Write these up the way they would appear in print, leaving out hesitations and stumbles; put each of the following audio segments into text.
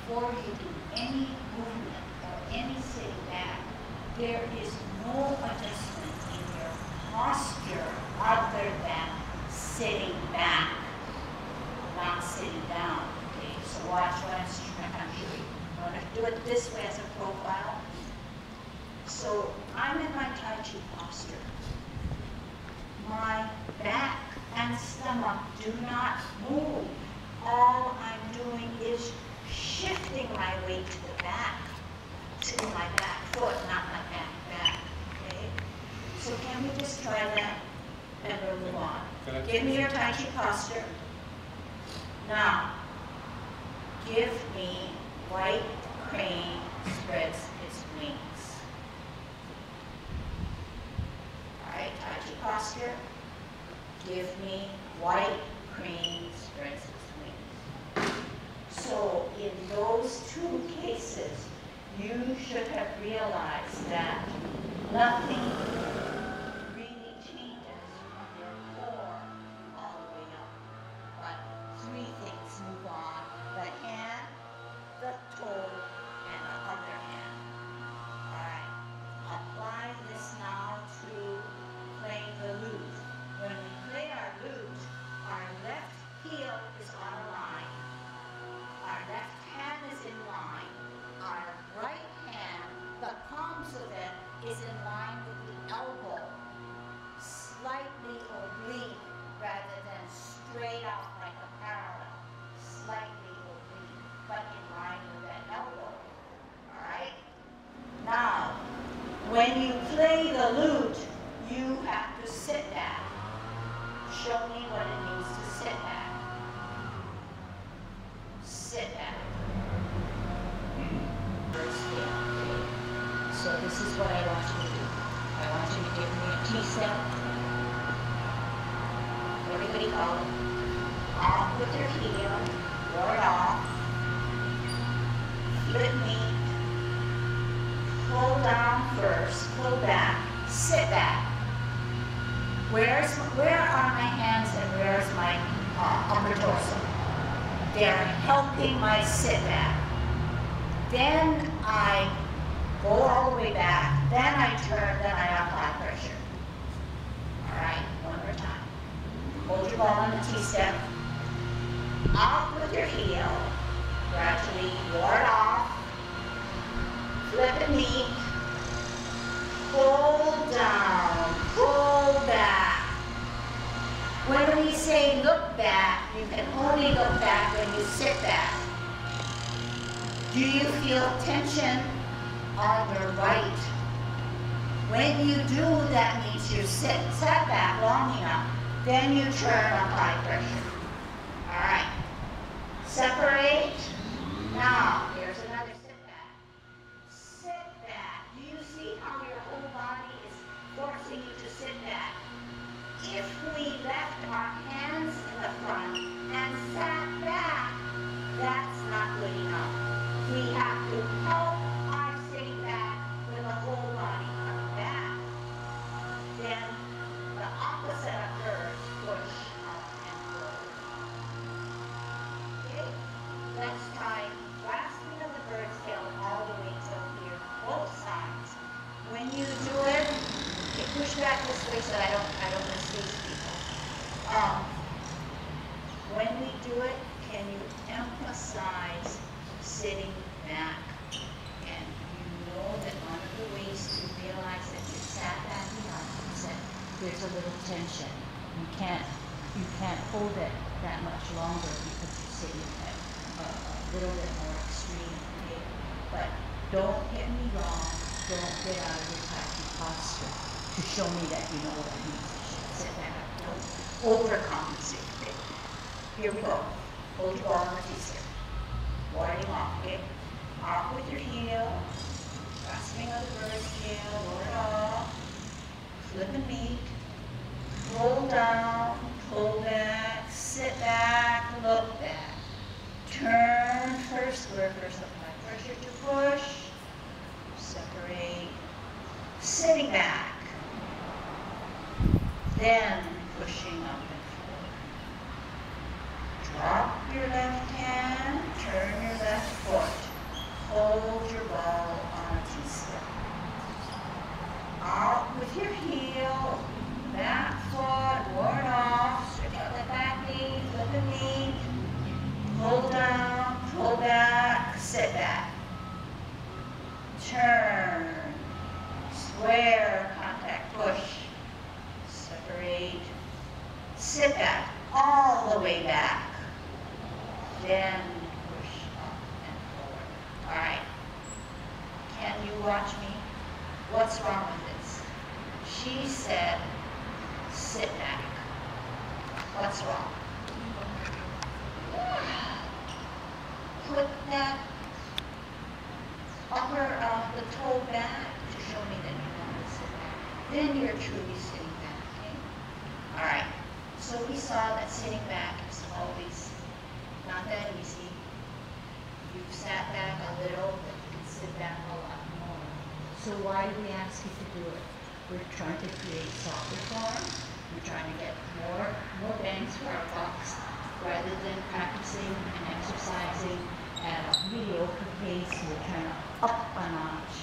before you do any movement or any sitting back, there is no adjustment in your posture other than sitting back, not sitting down. Okay, so watch what I'm doing. I'm going to do it this way as a profile. So I'm in my Tai Chi posture. My back and stomach do not move. All I'm doing is shifting my weight to the back, to my back foot, not my back. Okay? So can we just try that and we'll move on? Give me your Tai Chi posture. Now, give me white crane spreads its wings. All right, Tai Chi posture. Give me white crane spreads its wings. So in those two cases, you should have realized that nothing really changes from your core all the way up. But three things move on: the hand, the toe, and the other hand. All right. Apply this now to playing the lute. When we play our lute, our left heel is on a line. Our left hand is in line. Our right hand, the palms of it, is in line with the elbow, slightly oblique rather than straight out like a parallel. Slightly oblique, but in line with that elbow. All right? Now, when you play the lute, you have to sit back. Show me what it means to sit back. Sit back. So this is what I want you to do. I want you to give me a T-step. Everybody follow. Off with your heel. Ward off. Flip knee. Pull down first. Pull back. Sit back. Where are my hands and where's my upper torso? They're helping my sit back. Then I go all the way back. Then I turn, then I apply pressure. All right, one more time. Hold your ball on the T-step. Up with your heel. Gradually ward off. Flip a knee. Pull down. Pull back. When we say look back, you can only look back when you sit back. Do you feel tension on your right? When you do, that means you sat back long enough. Then you turn, apply pressure. All right. Separate. Now, here's another sit back. Sit back. Do you see how your whole body is forcing you to sit back? If we left our hands in the front and sat back, that's not good enough. We have to help our sitting back with the whole body coming back. Then the opposite occurs, push up and forward. Okay, let's try grasping of the bird's tail all the way till here, both sides. When you do it, okay, push back this way so I don't miss these people. When we do it, can you emphasize sitting back? And you know that one of the ways to realize that you sat back enough is that there's a little tension. You can't hold it that much longer because you're sitting at a little bit more extreme. Okay? But don't get me wrong. Don't get out of your Tai Chi posture to show me that you know what it means to sit back. Don't overcompensate. Okay? Here we go. Hold your ball on the T-step. Warding off, okay? Off with your heel. Grasping of the bird's tail. Ward off. Flip and meet. Roll down. Pull back. Sit back. Look back. Turn first. Where first apply pressure to push. Separate. Sitting back. Then pushing up and forward. Drop your left hand, turn your left foot. sit back, turn, square, contact, push, separate, sit back, all the way back, then push up and forward. All right, can you watch me? What's wrong with this? She said, sit back. What's wrong? Put that the toe back to show me that you want to sit back. Then you're truly sitting back, okay? All right, so we saw that sitting back is always not that easy. You've sat back a little, but you can sit back a lot more. So why do we ask you to do it? We're trying to create softer form. We're trying to get more bangs for our bucks rather than practicing and exercising at a mediocre pace. We're trying to up a notch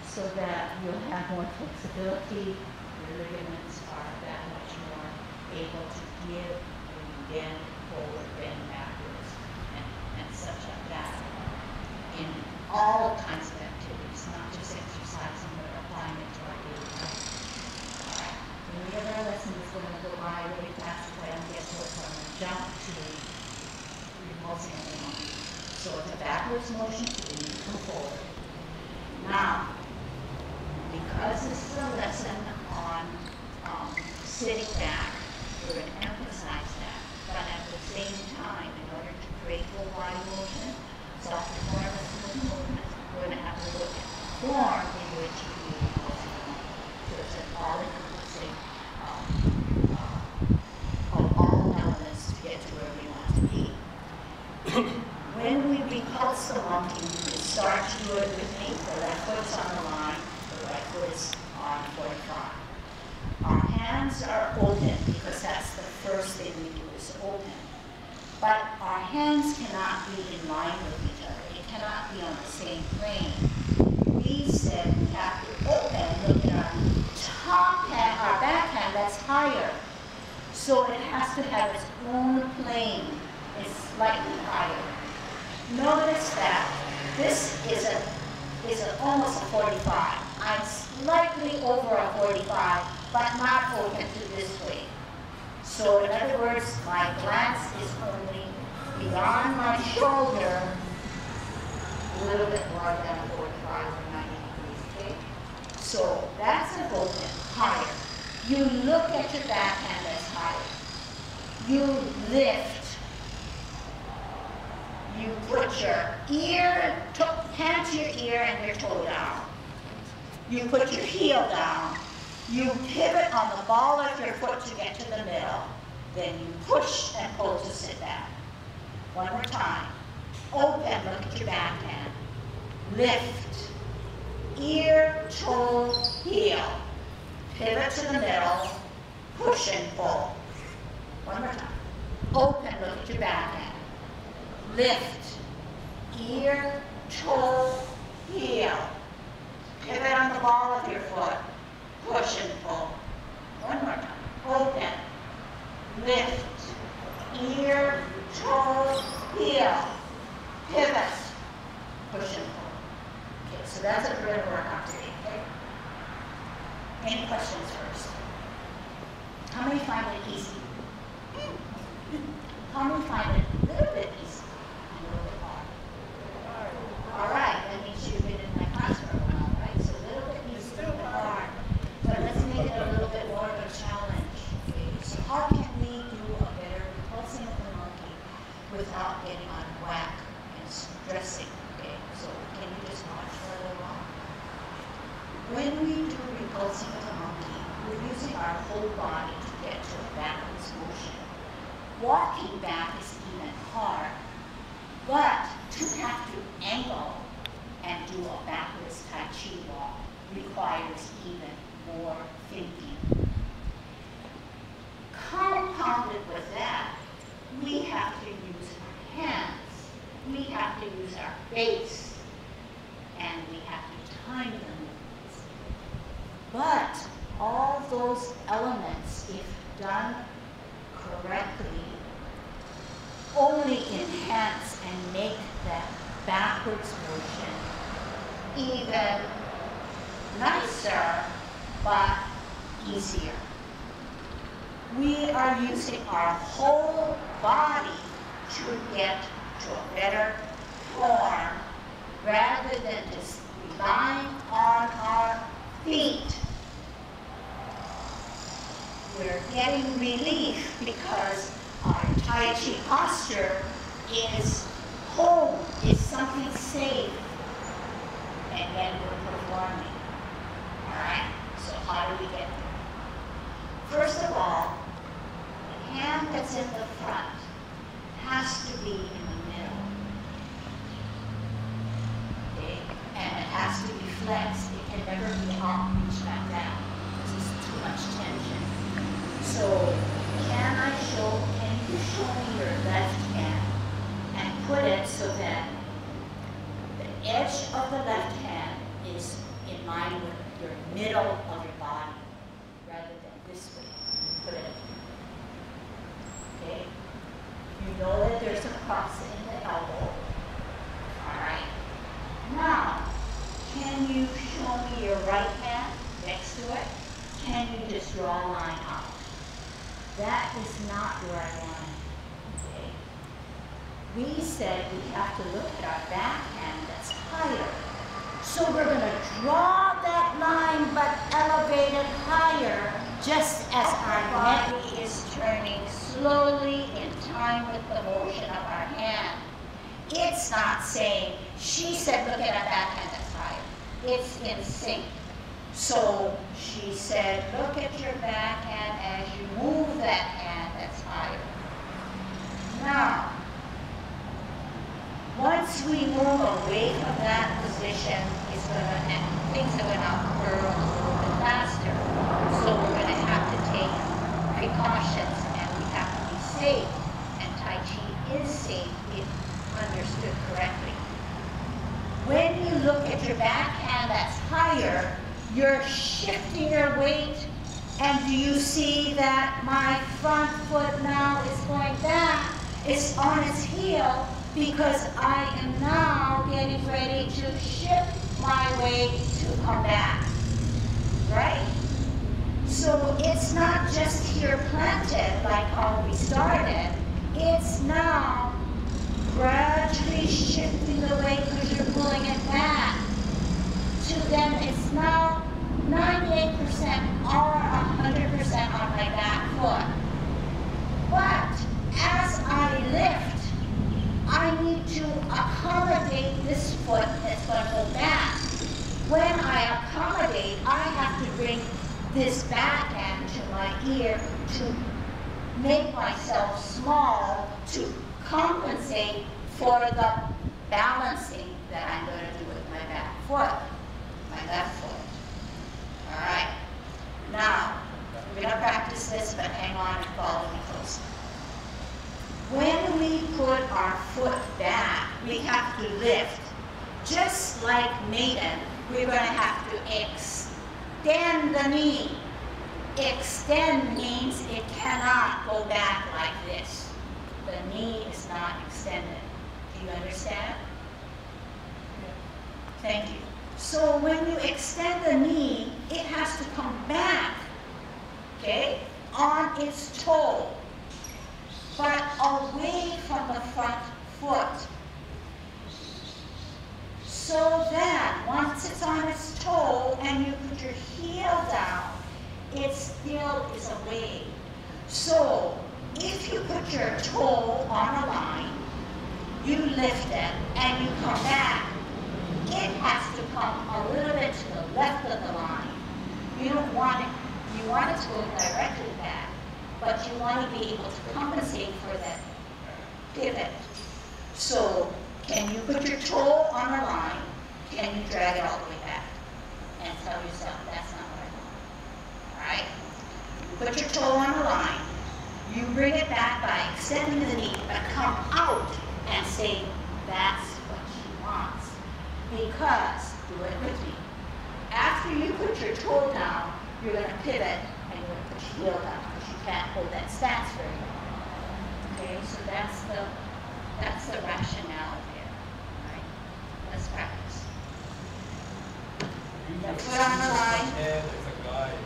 so that you'll have more flexibility. Your ligaments are that much more able to give when you bend forward, bend backwards, and such like that. In all kinds of activities, not just exercising, but applying it to our daily life. All right. And the other lesson is going to go by really fast if I don't get to it, so I'm going to jump to repulsing the monkey. So it's a backwards motion, so we need to come forward. Now, because this is a lesson on sitting back, we're going to emphasize that. But at the same time, in order to create full body motion, softer form of movement, we're going to have to look at the form in which you do repulsing the monkey. So it's an all-encompassing of all elements to get to where we want to be. When we repulse the monkey, we start to do it with me. The left foot's on the line, the right foot is on 45. Our hands are open because that's the first thing we do is open. But our hands cannot be in line with each other. It cannot be on the same plane. We said we have to open, look at our top hand, our back hand that's higher. So it has to have its own plane. It's slightly higher. Notice that this is almost a 45. I'm slightly over a 45, but not open to this way. So in other words, my glance is only beyond my shoulder, a little bit more than a 45 or 90 degrees, okay? So that's an open, higher. You look at your backhand as higher. You lift. You put your hand to your ear and your toe down. You put your heel down. You pivot on the ball of your foot to get to the middle. Then you push and pull to sit back. One more time. Open, look at your backhand. Lift. Ear, toe, heel. Pivot to the middle. Push and pull. One more time. Open, look at your backhand. Lift, ear, toe, heel. Pivot on the ball of your foot. Push and pull. One more time. Open, lift, ear, toe, heel. Pivot, push and pull. Okay, so that's what we're going to work on today, okay? Any questions first? How many find it easy? How many find it a little bit easy? All right, that means you've been in my class for a while, right? So a little bit easy, a little bit hard. But let's make it a little bit more of a challenge. Okay? So how can we do a better repulsing of the monkey without getting on whack and stressing? Okay, so can you just watch for a little while? When we do repulsing of the monkey, we're using our whole body to get to a backwards motion. Walking back is even hard. But to have to angle and do a backwards Tai Chi walk requires even more thinking. Compounded with that, we have to use our hands, we have to use our face, and we have to time the movements. But all those elements, if done correctly, only enhance and make that backwards motion even nicer, but easier. We are using our whole body to get to a better form rather than just relying on our feet. We're getting relief because our Tai Chi posture is home, is something safe, and then we're performing. All right, so how do we get there? First of all, the hand that's in the front has to be in the middle. Okay? And it has to be flexed. It can never be up, reach back down. This is too much tension. So can you show me your left hand and put it so that the edge of the left hand is in line with your middle of your body rather than this way. Put it. Okay? You know that there's a cross in the elbow. All right. Now, can you show me your right hand next to it? Can you just draw a line out? That is not where I want it. Okay? We said we have to look at our backhand that's higher. So we're going to draw that line but elevate it higher just as our body is turning slowly in time with the motion of our hand. It's not saying, she said look at our backhand that's higher. It's in sync. So she said look at your backhand as you move that hand that's higher. Now, once we move away from that position, things are going to occur a little bit faster. So we're going to have to take precautions and we have to be safe. And Tai Chi is safe if understood correctly. When you look at your backhand that's higher, you're shifting your weight. And do you see that my front foot now is going back? It's on its heel because I am now getting ready to shift my weight to come back, right? So it's not just here planted like how we started. It's now gradually shifting the weight because you're pulling it back. To then it's now 98% or 100% on my back foot. But as I lift, I need to accommodate this foot that's going to go back. When I accommodate, I have to bring this backhand to my ear to make myself small to compensate for the balancing that I'm going to do with my back foot, my left foot. All right? Now, we're going to practice this, but hang on and follow me closely. When we put our foot back, we have to lift. Just like maiden, we're going to have to extend the knee. Extend means it cannot go back like this. The knee is not extended. Do you understand? Thank you. So when you extend the knee, it has to come back, okay, on its toe, but away from the front foot. So that once it's on its toe and you put your heel down, it still is away. So if you put your toe on a line, you lift it and you come back, it has to come a little bit to the left of the line. You don't want it, you want it to go directly back, but you want to be able to compensate for that pivot. So can you put your toe on a line? Can you drag it all the way back? And tell yourself, that's not what I want. All right? You put your toe on a line. You bring it back by extending the knee, but come out and say, that's what she wants. Because, do it with me, after you put your toe down, you're going to pivot and you're going to put your heel down because you can't hold that stance very long. Okay, so that's the rationale there. Right? foot on the line. And as a guide,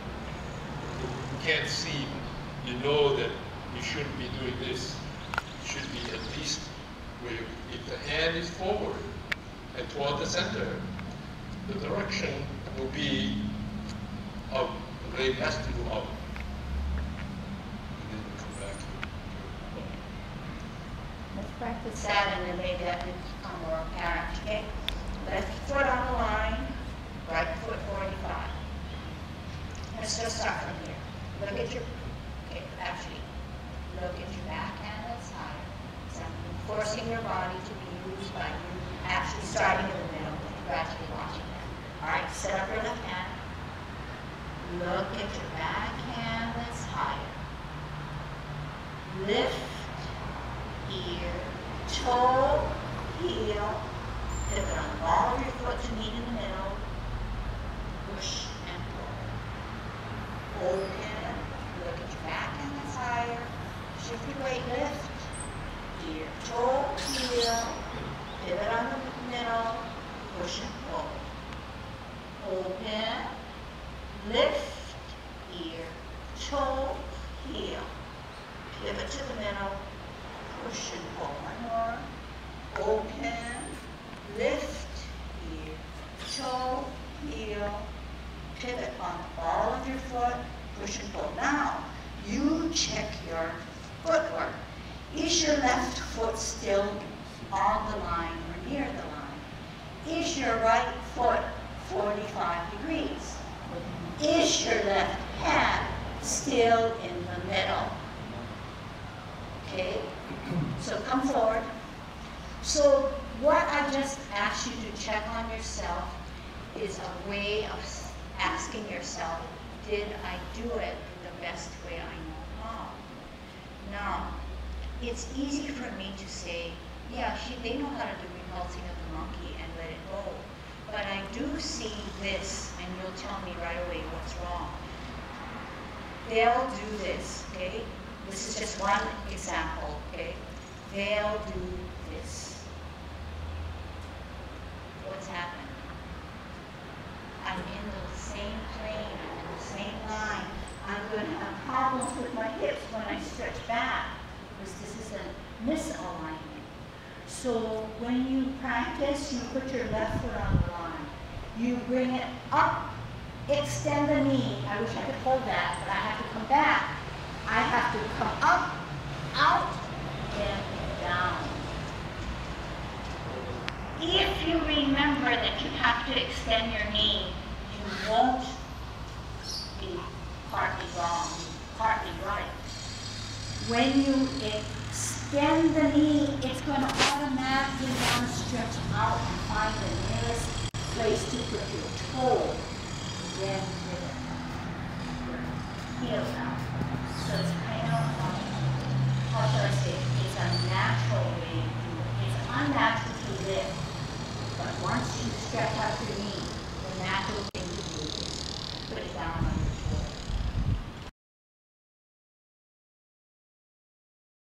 you can't see, you know that you shouldn't be doing this. You should be at least where if the hand is forward and toward the center, the direction will be up. The leg has to go up. And then you come back. Let's practice that and then maybe that will become more apparent. Okay? Left foot on the line, right foot 45. Let's just start from here. Look at your, okay, actually, look at your backhand that's higher. So I'm forcing your body to be used by you actually starting in the middle, gradually watching that. All right, set up your left hand. Look at your backhand that's higher. Lift, ear, toe, heel, pivot on the ball of your foot to meet in the middle, push and pull. Open, look at your backhand that's higher, shift your weight, lift, ear, toe, heel, pivot on the middle, push and pull. Open, lift, ear, toe, heel, pivot to the middle, push and pull. One more. Open, lift, ear, toe, heel, pivot on the ball of your foot, push and pull. Now, you check your footwork. Is your left foot still on the line or near the line? Is your right foot 45 degrees? Is your left hand still in the middle? Okay, so come forward. So what I just asked you to check on yourself is a way of asking yourself, did I do it the best way I know how? Now, it's easy for me to say, yeah, they know how to do repulsing of the monkey and let it go. But I do see this, and you'll tell me right away what's wrong. They'll do this, okay? This is just one example, okay? They'll do this. What's happened? I'm in the same plane, I'm in the same line. I'm going to have problems with my hips when I stretch back, because this is a misalignment. So when you practice, you put your left foot on the line. You bring it up, extend the knee. I wish I could hold that, but I have to come back. I have to come up, out, and down. If you remember that you have to extend your knee, you won't be partly wrong, partly right. When you extend the knee, it's going to automatically want to stretch out and find the nearest place to put your toe. Then pivot. Heels out. So it's kind of, how should I say